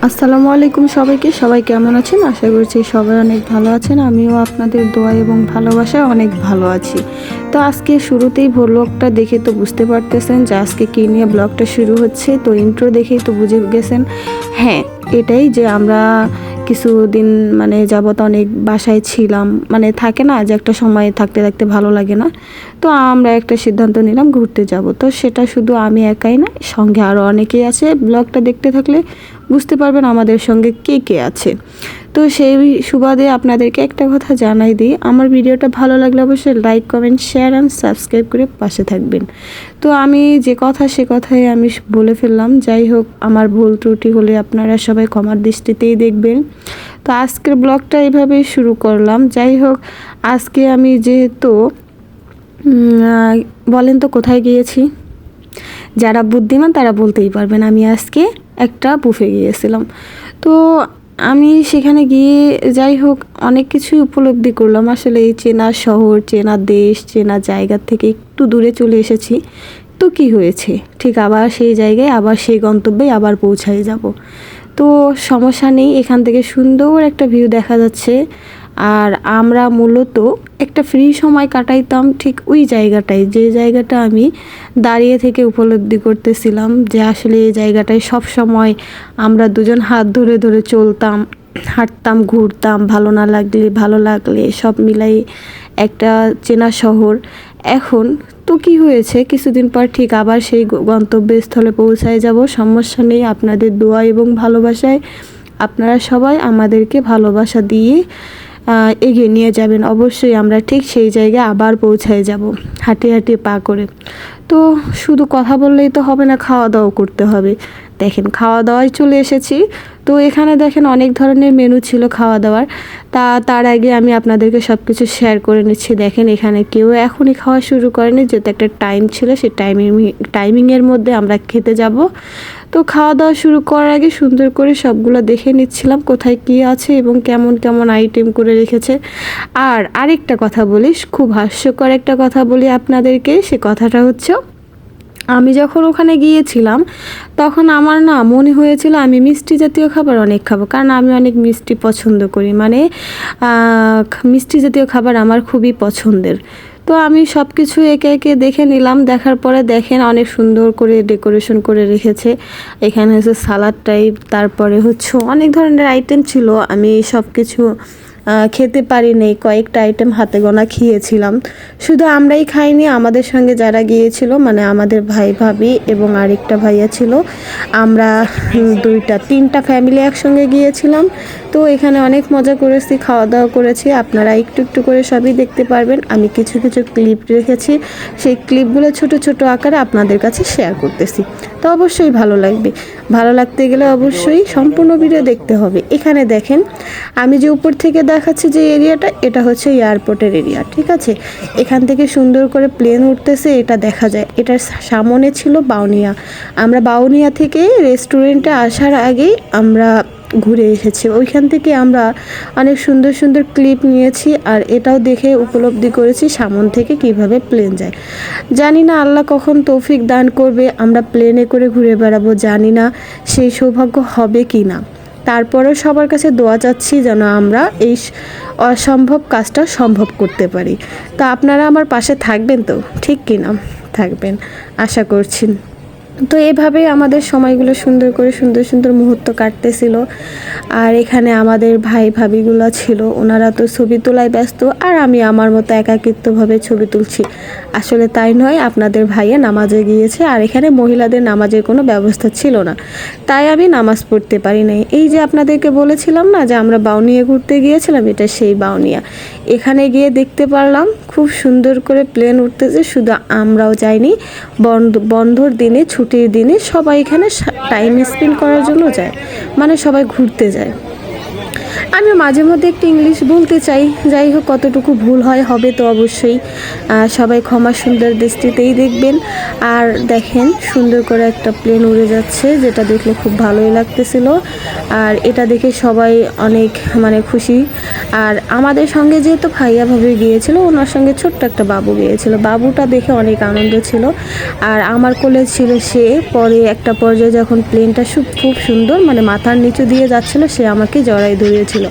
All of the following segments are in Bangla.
আসসালামু আলাইকুম সবাইকে। সবাই কেমন আছেন? আশা করছি সবাই অনেক ভালো আছেন। আমিও আপনাদের দোয়া এবং ভালোবাসায় অনেক ভালো আছি। তো আজকে শুরুতেই ব্লগটা দেখে তো বুঝতে পারতেছেন যে আজকে কী নিয়ে ব্লগটা শুরু হচ্ছে। তো ইন্ট্রো দেখেই তো বুঝে গেছেন। হ্যাঁ, এটাই যে আমরা কিছুদিন যাবত অনেক বাসায় ছিলাম, থাকে না যে একটা সময় থাকতে থাকতে ভালো লাগে না। তো আমরা একটা সিদ্ধান্ত নিলাম ঘুরতে যাব। তো সেটা শুধু আমি একাই না, সঙ্গে আরও অনেকেই আছে। ব্লগটা দেখতে থাকলে বুঝতে পারবেন আমাদের সঙ্গে কে কে আছে। তো সেই সুবাদে আপনাদেরকে একটা কথা জানাই দিই, আমার ভিডিওটা ভালো লাগলে অবশ্যই like, comment, share and subscribe করে পাশে থাকবেন। তো আমি যে কথা সে কথাই আমি বলে ফেললাম। যাই হোক, আমার ভুল ত্রুটি হলে আপনারা সবাই ক্ষমার দৃষ্টিতেই দেখবেন। তো আজকের ব্লগটা এইভাবেই শুরু করলাম। যাই হোক, আজকে আমি যেহেতু বলেন তো কোথায় গিয়েছি? যারা বুদ্ধিমান তারা বলতেই পারবেন। আমি আজকে একটা বুফে গিয়েছিলাম। তো আমি সেখানে গিয়ে যাই হোক অনেক কিছুই উপলব্ধি করলাম। আসলে এই চেনা শহর, চেনা দেশ, চেনা জায়গার থেকে একটু দূরে চলে এসেছি। তো কি হয়েছে, ঠিক আবার সেই জায়গায়, আবার সেই গন্তব্যে আবার পৌঁছায় যাব। তো সমস্যা নেই, এখান থেকে সুন্দর একটা ভিউ দেখা যাচ্ছে। আর আমরা মূলত একটা ফ্রি সময় কাটাইতাম ঠিক ওই জায়গাটায়, যে জায়গাটা আমি দাঁড়িয়ে থেকে উপলব্ধি করতেছিলাম যে আসলে এই জায়গাটায় সব সময় আমরা দুজন হাত ধরে ধরে চলতাম, হাঁটতাম, ঘুরতাম, ভালো লাগলে সব মিলাই একটা চেনা শহর। এখন তো কি হয়েছে, কিছুদিন পর ঠিক আবার সেই গন্তব্যস্থলে পৌঁছায় যাব। সমস্যা নেই, আপনাদের দোয়া এবং ভালোবাসায় আপনারা সবাই আমাদেরকে ভালোবাসা দিয়ে এগিয়ে নিয়ে যাবেন। অবশ্যই আমরা ঠিক সেই জায়গায় আবার পৌঁছায় যাব, হাঁটিয়ে হাঁটিয়ে পা করে। তো শুধু কথা বললেই তো হবে না, খাওয়া দাওয়া করতে হবে। দেখেন, খাওয়া দাওয়ায় চলে এসেছি। তো এখানে দেখেন অনেক ধরনের মেনু ছিল খাওয়া দাওয়ার। তার আগে আমি আপনাদেরকে সব কিছু শেয়ার করে নিচ্ছি। দেখেন, এখানে কেউ এখনই খাওয়া শুরু করেনি, যেহেতু একটা টাইম ছিল, সেই টাইমিংয়ের মধ্যে আমরা খেতে যাব। তো খাওয়া দাওয়া শুরু করার আগে সুন্দর করে সবগুলো দেখে নিচ্ছিলাম কোথায় কী আছে এবং কেমন কেমন আইটেম করে রেখেছে। আর আরেকটা কথা বলি, খুব হাস্যকর একটা কথা বলি আপনাদেরকে। সে কথাটা হচ্ছে, আমি যখন ওখানে গিয়েছিলাম তখন আমার না মনে হয়েছিল আমি মিষ্টি জাতীয় খাবার অনেক খাবো, কারণ আমি অনেক মিষ্টি পছন্দ করি। মিষ্টি জাতীয় খাবার আমার খুবই পছন্দের। তো আমি সব কিছু একে একে দেখে নিলাম। দেখার পরে দেখেন অনেক সুন্দর করে ডেকোরেশন করে রেখেছে। এখানে হচ্ছে সালাড টাইপ, তারপরে হচ্ছে অনেক ধরনের আইটেম ছিল। আমি সব কিছু খেতে পারিনি, কয়েকটা আইটেম হাতে গোনা খেয়েছিলাম। শুধু আমরাই খাইনি, আমাদের সঙ্গে যারা গিয়েছিল, আমাদের ভাই ভাবি এবং আরেকটা ভাইয়া ছিল, আমরা তিনটা ফ্যামিলি একসঙ্গে গিয়েছিলাম। তো এখানে অনেক মজা করেছি, খাওয়া দাওয়া করেছি। আপনারা একটু একটু করে সবই দেখতে পারবেন। আমি কিছু কিছু ক্লিপ রেখেছি, সেই ক্লিপগুলো ছোট ছোট আকারে আপনাদের কাছে শেয়ার করতেছি। তো অবশ্যই ভালো লাগবে। ভালো লাগতে গেলে অবশ্যই সম্পূর্ণ ভিডিও দেখতে হবে। এখানে দেখেন, আমি যে উপর থেকে দেখাচ্ছি যে এরিয়াটা, এটা হচ্ছে এয়ারপোর্টের এরিয়া, ঠিক আছে? এখান থেকে সুন্দর করে প্লেন উঠতেছে, এটা দেখা যায়। এটার সামনে ছিল বাউনিয়া। আমরা বাউনিয়া থেকে রেস্টুরেন্টে আসার আগেই আমরা ঘুরে এসেছি। ওইখান থেকে আমরা অনেক সুন্দর সুন্দর ক্লিপ নিয়েছি, আর এটাও দেখে উপলব্ধি করেছি সামন থেকে কিভাবে প্লেন যায়। জানি না আল্লাহ কখন তৌফিক দান করবে, আমরা প্লেনে করে ঘুরে বেড়াবো, জানি না সেই সৌভাগ্য হবে কি না। তারপরেও সবার কাছে দোয়া চাচ্ছি যেন আমরা এই অসম্ভব কাজটা সম্ভব করতে পারি। তো আপনারা আমার পাশে থাকবেন তো, ঠিক কি না? থাকবেন আশা করছি। তো এভাবে আমাদের সময়গুলো সুন্দর করে সুন্দর সুন্দর মুহূর্ত কাটতেছিল। আর এখানে আমাদের ভাই ভাবিগুলো ছিল, ওনারা তো ছবি তোলায় ব্যস্ত, আর আমি আমার মতো একাকিত্বভাবে ছবি তুলছি। আসলে তাই নয়, আপনাদের ভাইয়া নামাজে গিয়েছে, আর এখানে মহিলাদের নামাজের কোনো ব্যবস্থা ছিল না, তাই আমি নামাজ পড়তে পারি নাই। এই যে আপনাদেরকে বলেছিলাম না যে আমরা বাউনিয়া ঘুরতে গিয়েছিলাম, এটা সেই বাউনিয়া। এখানে গিয়ে দেখতে পারলাম খুব সুন্দর করে প্লেন উঠতেছে। শুধু আমরাও যাইনি, বন্ধর দিনে, ছুটির দিনে সবাই এখানে টাইম স্পেন্ড করার জন্য যায়, সবাই ঘুরতে যায়। আমি মাঝে মধ্যে একটু ইংলিশ বলতে চাই, যাই হোক কতটুকু ভুল হয় হবে তো অবশ্যই সবাই ক্ষমা সুন্দর দৃষ্টিতেই দেখবেন। আর দেখেন সুন্দর করে একটা প্লেন উড়ে যাচ্ছে, যেটা দেখলে খুব ভালোই লাগতেছিল। আর এটা দেখে সবাই অনেক মানে খুশি। আর আমাদের সঙ্গে যেহেতু ভাইয়া ভাবে গিয়েছিল, ওনার সঙ্গে ছোট্ট একটা বাবু গিয়েছিল, বাবুটা দেখে অনেক আনন্দ ছিল। আর আমার কোলে ছিল সে। পরে একটা পর্যায়ে যখন প্লেনটা খুব সুন্দর মানে মাথার নিচু দিয়ে যাচ্ছিল, সে আমাকে জড়াই ধরিয়েছিল,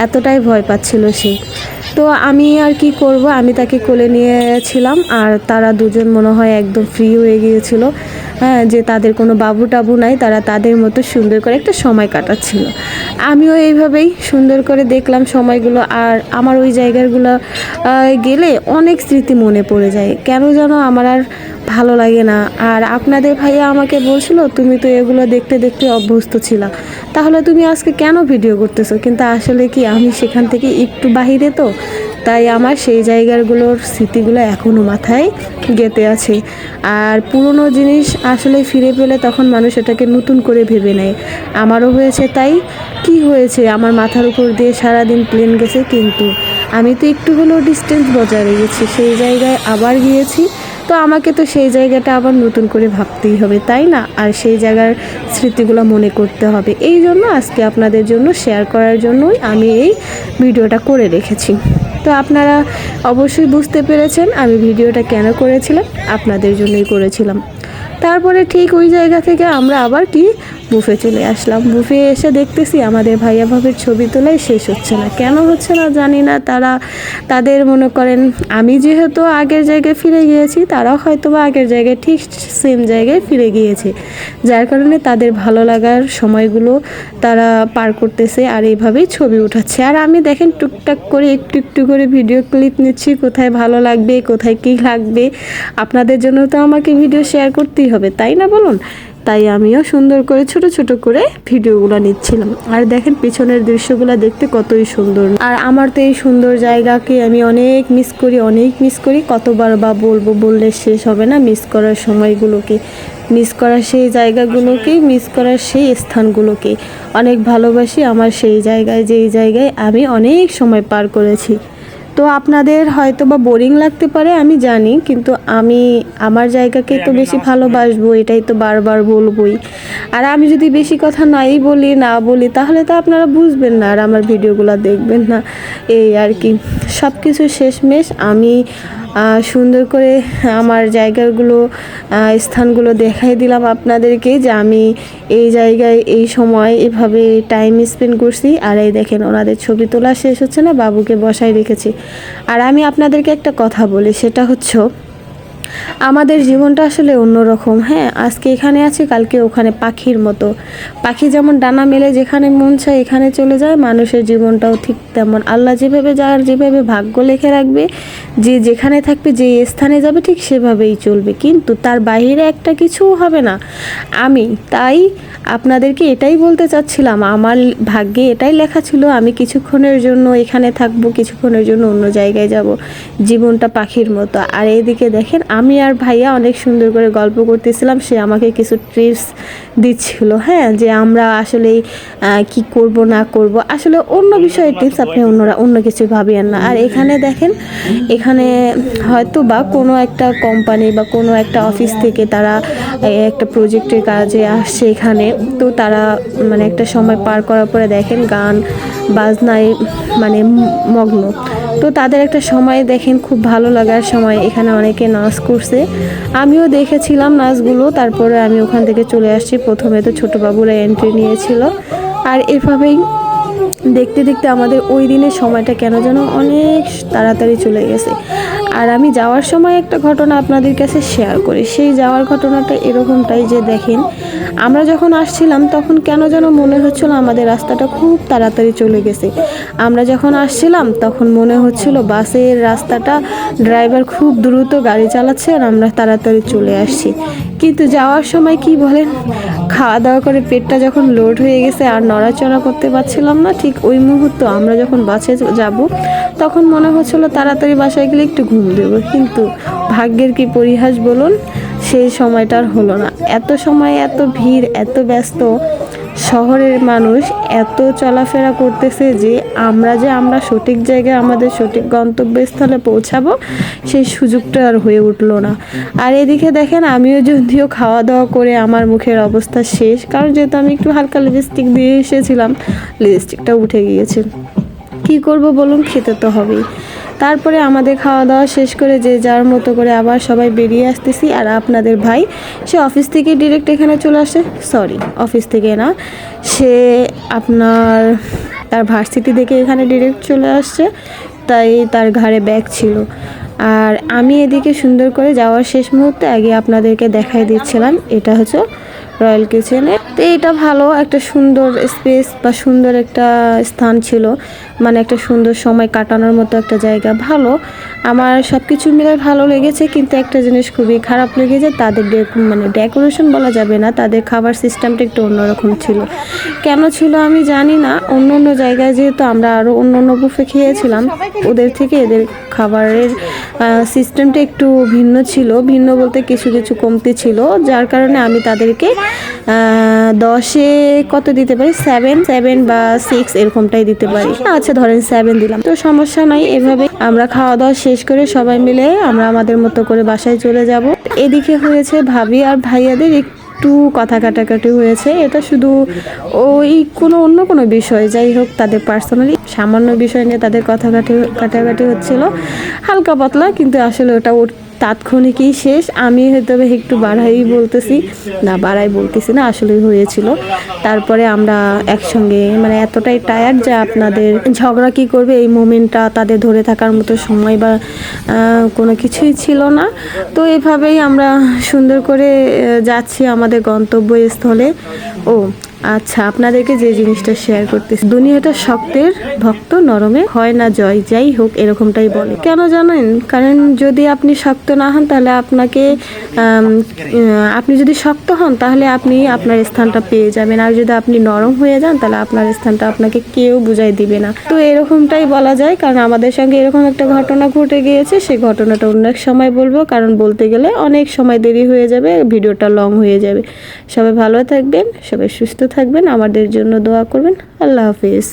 এতটাই ভয় পাচ্ছিল সে। তো আমি আর কি করব, আমি তাকে কোলে নিয়েছিলাম। আর তারা দুজন মনে হয় একদম ফ্রি হয়ে গিয়েছিল, হ্যাঁ, যে তাদের কোনো বাবু টাবু নাই, তারা তাদের মতো সুন্দর করে একটা সময় কাটাচ্ছিল। আমিও এইভাবেই সুন্দর করে দেখলাম সময়গুলো। আর আমার ওই জায়গাগুলো গেলে অনেক স্মৃতি মনে পড়ে যায়, কেন যেন আমার আর ভালো লাগে না। আর আপনাদের ভাইয়া আমাকে বলছিল তুমি তো এগুলো দেখতে দেখতে অভ্যস্ত ছিলা, তাহলে তুমি আজকে কেন ভিডিও করতেছো? কিন্তু আসলে কি আমি সেখান থেকে একটু বাহিরে, তো তাই আমার সেই জায়গাগুলোর স্মৃতিগুলো এখনও মাথায় গেঁথে আছে। আর পুরনো জিনিস আসলে ফিরে পেলে তখন মানুষ এটাকে নতুন করে ভেবে নেয়। আমারও হয়েছে তাই। কি হয়েছে, আমার মাথার উপর দিয়ে সারাদিন প্লেন গেছে, কিন্তু আমি তো একটু হলেও ডিস্টেন্স বজায় রেখেছি, সেই জায়গায় আবার গিয়েছি। তো আমাকে তো সেই জায়গাটা আবার নতুন করে ভাবতেই হবে, তাই না? আর সেই জায়গার স্মৃতিগুলো মনে করতে হবে। এই জন্য আজকে আপনাদের জন্য শেয়ার করার জন্যই আমি এই ভিডিওটা করে রেখেছি। তো আপনারা অবশ্যই বুঝতে পেরেছেন আমি ভিডিওটা কেন করেছিলাম, আপনাদের জন্যই করেছিলাম। তারপরে ঠিক ওই জায়গা থেকে আমরা আবার কি বুফে চলে আসলাম। বুফে এসে দেখতেছি আমাদের ভাইয়া ভাবির ছবি তোলাই শেষ হচ্ছে না। কেন হচ্ছে না জানি না, তাদের মনে করেন আমি যেহেতু আগের জায়গায় ফিরে গিয়েছি, তারাও হয়তো বা আগের জায়গায় ঠিক সেম জায়গায় ফিরে গিয়েছে, যার কারণে তাদের ভালো লাগার সময়গুলো তারা পার করতেছে আর এইভাবেই ছবি উঠাচ্ছে। আর আমি দেখেন টুকটাক করে একটু একটু করে ভিডিও ক্লিপ নিচ্ছি, কোথায় ভালো লাগবে কোথায় কী লাগবে, আপনাদের জন্য তো আমাকে ভিডিও শেয়ার করতেই হবে, তাই না বলুন? তাই আমিও সুন্দর করে ছোট ছোট করে ভিডিওগুলো নিচ্ছিলাম। আর দেখেন পিছনের দৃশ্যগুলো দেখতে কতই সুন্দর। আর আমার তো এই সুন্দর জায়গাকে আমি অনেক মিস করি, কতবার বা বলবো, বললে শেষ হবে না। মিস করার সময়গুলোকে, মিস করার সেই জায়গাগুলোকে, মিস করার সেই স্থানগুলোকে অনেক ভালোবাসি। আমার সেই জায়গায়, যেই জায়গায় আমি অনেক সময় পার করেছি। তো আপনাদের হয়তো বা বোরিং লাগতে পারে আমি জানি, কিন্তু আমি আমার জায়গাকে তো বেশি ভালোবাসবো, এটাই তো বারবার বলবোই। আর আমি যদি বেশি কথা না বলি তাহলে তো আপনারা বুঝবেন না আর আমার ভিডিওগুলো দেখবেন না, এই আর কি। সব কিছু শেষমেশ আমি সুন্দর করে আমার জায়গাগুলো, স্থানগুলো দেখাই দিলাম আপনাদেরকে, যে আমি এই জায়গায় এই সময় এভাবে টাইম স্পেন্ড করছি। আর এই দেখেন ওনাদের ছবি তোলা শেষ হচ্ছে না, বাবুকে বসাই রেখেছি। আর আমি আপনাদেরকে একটা কথা বলি, সেটা হচ্ছে আমাদের জীবনটা আসলে অন্যরকম। হ্যাঁ, আজকে এখানে আছি, কালকে ওখানে, পাখির মতো। পাখি যেমন ডানা মেলে যেখানে মন চায় এখানে চলে যায়, মানুষের জীবনটাও ঠিক তেমন। আল্লাহ যেভাবে ভাগ্য লেখে রাখবে, যে যেখানে থাকবে, যে স্থানে যাবে, ঠিক সেভাবেই চলবে, কিন্তু তার বাইরে একটা কিছুও হবে না। আমি তাই আপনাদেরকে এটাই বলতে চাচ্ছিলাম, আমার ভাগ্যে এটাই লেখা ছিল, আমি কিছুক্ষণের জন্য এখানে থাকবো, কিছুক্ষণের জন্য অন্য জায়গায় যাব। জীবনটা পাখির মতো। আর এইদিকে দেখেন আমি আর ভাইয়া অনেক সুন্দর করে গল্প করতেছিলাম, সে আমাকে কিছু টিপস দিচ্ছিল, হ্যাঁ, যে আমরা আসলে কি করব না করব, আসলে অন্য বিষয়ে টিপস, আপনি অন্য কিছু ভাবেন না। আর এখানে দেখেন, এখানে হয়তো বা কোনো একটা কোম্পানি বা কোনো একটা অফিস থেকে তারা একটা প্রজেক্টের কাজে আসছে এখানে। তো তারা মানে একটা সময় পার করার পরে দেখেন গান বাজনায় মানে মগ্ন। তো তাদের একটা সময় দেখেন খুব ভালো লাগার সময়, এখানে অনেকে নাচ করছে, আমিও দেখেছিলাম নাচগুলো। তারপরে আমি ওখান থেকে চলে আসছি। প্রথমে তো ছোটো বাবুরা এন্ট্রি নিয়েছিল। আর এভাবেই দেখতে দেখতে আমাদের ওই দিনের সময়টা কেন যেন অনেক তাড়াতাড়ি চলে গেছে। আর আমি যাওয়ার সময় একটা ঘটনা আপনাদের কাছে শেয়ার করি। সেই যাওয়ার ঘটনাটা এরকমটাই, যে দেখেন আমরা যখন আসছিলাম তখন কেন যেন মনে হচ্ছিল আমাদের রাস্তাটা খুব তাড়াতাড়ি চলে গেছে। আমরা যখন আসছিলাম তখন মনে হচ্ছিল বাসের রাস্তাটা ড্রাইভার খুব দ্রুত গাড়ি চালাচ্ছে আর আমরা তাড়াতাড়ি চলে আসছি। কিন্তু যাওয়ার সময় কি বলেন, খাওয়া দাওয়া করে পেটটা যখন লোড হয়ে গেছে আর নড়াচড়া করতে পারছিলাম না, ঠিক ওই মুহূর্ত আমরা যখন বাসে যাব তখন মনে হচ্ছিলো তাড়াতাড়ি বাসায় গেলে একটু ঘুম দেবো, কিন্তু ভাগ্যের কি পরিহাস বলুন, সেই সময়টা আর হলো না। এত সময়, এত ভিড়, এত ব্যস্ত, শহরের মানুষ এত চলাফেরা করতেছে যে আমরা সঠিক জায়গায় আমাদের সঠিক গন্তব্যস্থলে পৌঁছাবো সেই সুযোগটা আর হয়ে উঠলো না। আর এদিকে দেখেন আমিও যদিও খাওয়া দাওয়া করে আমার মুখের অবস্থা শেষ, কারণ যেহেতু আমি একটু হালকা লিপস্টিক দিয়ে এসেছিলাম, লিপস্টিকটা উঠে গিয়েছে। কি করব বলুন, খেতে তো হবেই। তারপরে আমাদের খাওয়া দাওয়া শেষ করে যে যার মতো করে আবার সবাই বেরিয়ে আসতেছি। আর আপনাদের ভাই সে অফিস থেকে ডিরেক্ট এখানে চলে আসে, সরি অফিস থেকে না, সে আপনার তার ভার্সিটি থেকে এখানে ডিরেক্ট চলে আসছে, তাই তার ঘাড়ে ব্যাগ ছিল। আর আমি এদিকে সুন্দর করে যাওয়ার শেষ মুহূর্তে আগে আপনাদেরকে দেখাই দিচ্ছিলাম, এটা হচ্ছে রয়্যাল কিচেনে। তো এটা ভালো একটা সুন্দর স্পেস বা সুন্দর একটা স্থান ছিল, মানে একটা সুন্দর সময় কাটানোর মতো একটা জায়গা। ভালো, আমার সব কিছু মিলে ভালো লেগেছে। কিন্তু একটা জিনিস খুবই খারাপ লেগেছে, তাদের মানে ডেকোরেশন বলা যাবে না, তাদের খাবার সিস্টেমটা একটু অন্যরকম ছিল। কেন ছিল আমি জানি না, অন্য অন্য জায়গায় যেহেতু আমরা আরও অন্য অন্য বুফে খেয়েছিলাম, ওদের থেকে এদের খাবারের সিস্টেমটা একটু ভিন্ন ছিল। ভিন্ন বলতে কিছু কিছু কমতি ছিল, যার কারণে আমি তাদেরকে 10-এ কত দিতে পারি, 7 বা 6 এরকমটাই দিতে পারি। আচ্ছা ধরেন 7 দিলাম, তো সমস্যা নাই। এভাবে আমরা খাওয়া দাওয়া শেষ করে সবাই মিলে আমরা আমাদের মতো করে বাসায় চলে যাব। এদিকে হয়েছে ভাবি আর ভাইয়াদের একটু কথা কাটাকাটি হয়েছে, এটা শুধু ওই অন্য কোনো বিষয়, যাই হোক তাদের পার্সোনালি সামান্য বিষয় নিয়ে তাদের কথা কাটাকাটি হচ্ছিল হালকা পাতলা, কিন্তু আসলে ওটা তাৎক্ষণিকই শেষ। আমি হয়তো একটু বাড়াই বলতেছি না, আসলে হয়েছিল। তারপরে আমরা একসঙ্গে মানে এতটাই টায়ার্ড যে আপনাদের ঝগড়া কি করবে এই মোমেন্টটা তাদের ধরে থাকার মতো সময় বা কোনো কিছুই ছিল না। তো এভাবেই আমরা সুন্দর করে যাচ্ছি আমাদের গন্তব্যস্থলে। ও আচ্ছা, আপনাদেরকে যে জিনিসটা শেয়ার করতেছি, দুনিয়াটা শক্তের ভক্ত নরমে হয় না জয়, যাই হোক এরকমটাই বলে। কেন জানেন? কারণ যদি আপনি শক্ত না হন তাহলে আপনি যদি শক্ত হন তাহলে আপনি আপনার স্থানটা পেয়ে যাবেন, আর যদি আপনি নরম হয়ে যান তাহলে আপনার স্থানটা আপনাকে কেউ বুঝাই দিবে না। তো এরকমটাই বলা যায়, কারণ আমাদের সঙ্গে এরকম একটা ঘটনা ঘটে গিয়েছে। সেই ঘটনাটা অন্য এক সময় বলবো, কারণ বলতে গেলে অনেক সময় দেরি হয়ে যাবে, ভিডিওটা লং হয়ে যাবে। সবাই ভালো থাকবেন, সবাই সুস্থ থাকবেন, আমাদের জন্য দোয়া করবেন। আল্লাহ হাফিজ।